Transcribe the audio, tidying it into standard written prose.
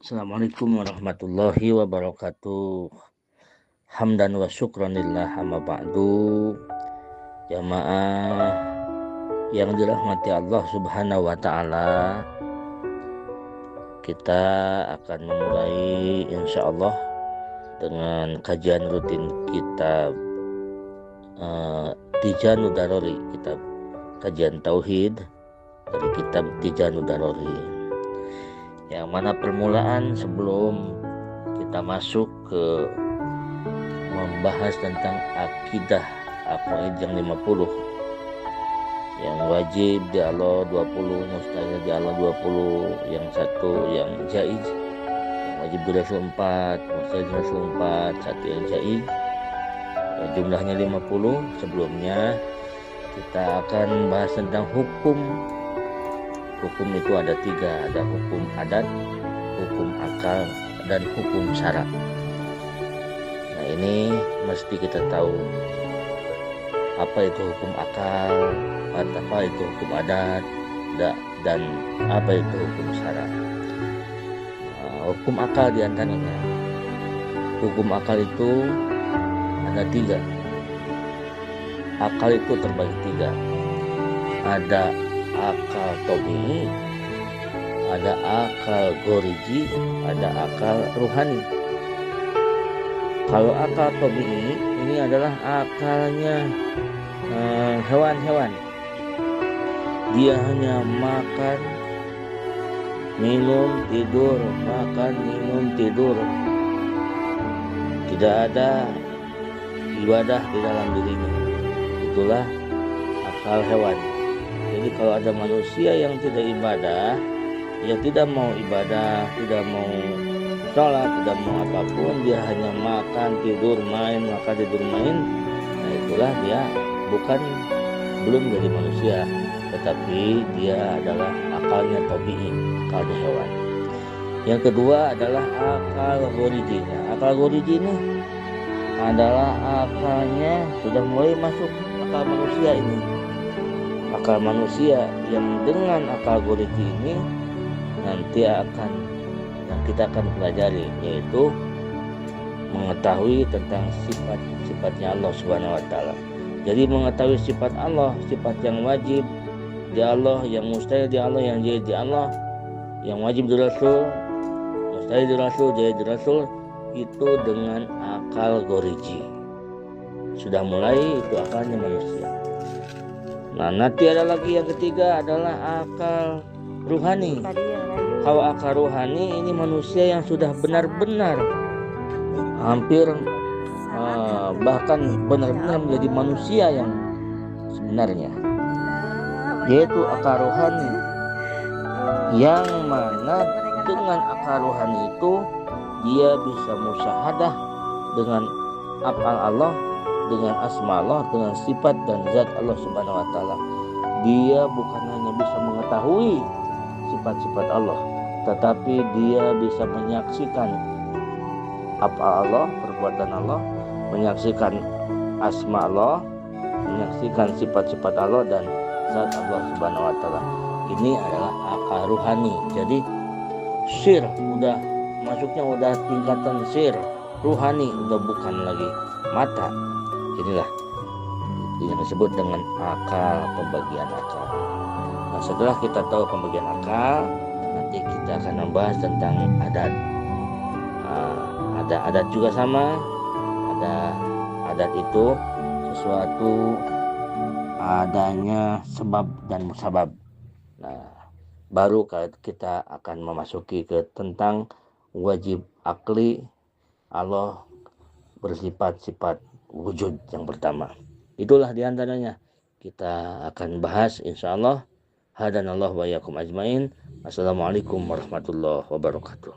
Assalamualaikum warahmatullahi wabarakatuh. Hamdan wa syukranillah amma ba'du. Jamaah yang dirahmati Allah subhanahu wa ta'ala, kita akan memulai insyaallah dengan kajian rutin kitab Tijanud Darori, kitab kajian tauhid dari kitab Tijanud Darori, yang mana permulaan sebelum kita masuk ke membahas tentang akidah aqaid yang 50, yang wajib di Allah 20, mustahil di Allah 20, yang satu yang jaiz, yang wajib di Rasul 4, mustahil di Rasul 4, satu yang jaiz, jumlahnya 50. Sebelumnya kita akan bahas tentang hukum. Hukum itu ada 3, ada hukum adat, hukum akal, dan hukum syara. Nah, ini mesti kita tahu apa itu hukum akal, apa itu hukum adat, dan apa itu hukum syara. Hukum akal diantaranya, hukum akal itu ada 3. Akal itu terbagi 3. Ada akal tabii, ada akal goriji, ada akal ruhani. Kalau akal tabii ini adalah akalnya hewan-hewan. Dia hanya makan, minum, tidur, makan, minum, tidur. Tidak ada ibadah di dalam dirinya. Itulah akal hewan. Jadi kalau ada manusia yang tidak ibadah, yang tidak mau ibadah, tidak mau sholat, tidak mau apapun, dia hanya makan, tidur, main, makan, tidur, main, nah itulah dia belum jadi manusia, tetapi dia adalah akalnya tabii, akalnya hewan. Yang kedua adalah akal goriji. Akal goriji ini adalah akalnya sudah mulai masuk akal manusia ini. Akal manusia yang dengan akal goriji ini nanti yang kita akan pelajari, yaitu mengetahui tentang sifat-sifatnya Allah Subhanahu wa taala. Jadi mengetahui sifat Allah, sifat yang wajib di Allah, yang mustahil di Allah, yang jaiz di Allah, yang wajib di Rasul, mustahil di Rasul, jaiz di Rasul, itu dengan akal goriji. Sudah mulai itu akalnya manusia. Nah, nanti ada lagi yang ketiga adalah akal ruhani. Kalau akal ruhani ini manusia yang sudah benar-benar hampir bahkan benar-benar menjadi manusia yang sebenarnya, yaitu akal ruhani, yang mana dengan akal ruhani itu dia bisa musyahadah dengan af'al Allah, dengan asma Allah, dengan sifat dan zat Allah Subhanahu wa taala. Dia bukan hanya bisa mengetahui sifat-sifat Allah, tetapi dia bisa menyaksikan af'al Allah, perbuatan Allah, menyaksikan asma Allah, menyaksikan sifat-sifat Allah dan zat Allah Subhanahu wa taala. Ini adalah akal ruhani. Jadi sir masuknya udah tingkatan sir, ruhani udah bukan lagi mata. Inilah yang disebut dengan akal, pembagian akal. Nah, setelah kita tahu pembagian akal, nanti kita akan membahas tentang adat. Ada adat juga sama. Ada adat itu sesuatu adanya sebab dan musabab. Nah, baru kita akan memasuki ke tentang wajib akli Allah bersifat-sifat wujud yang pertama. Itulah diantaranya kita akan bahas insyaallah. Hadanallahu wa iyyakum ajmain. Assalamualaikum warahmatullahi wabarakatuh.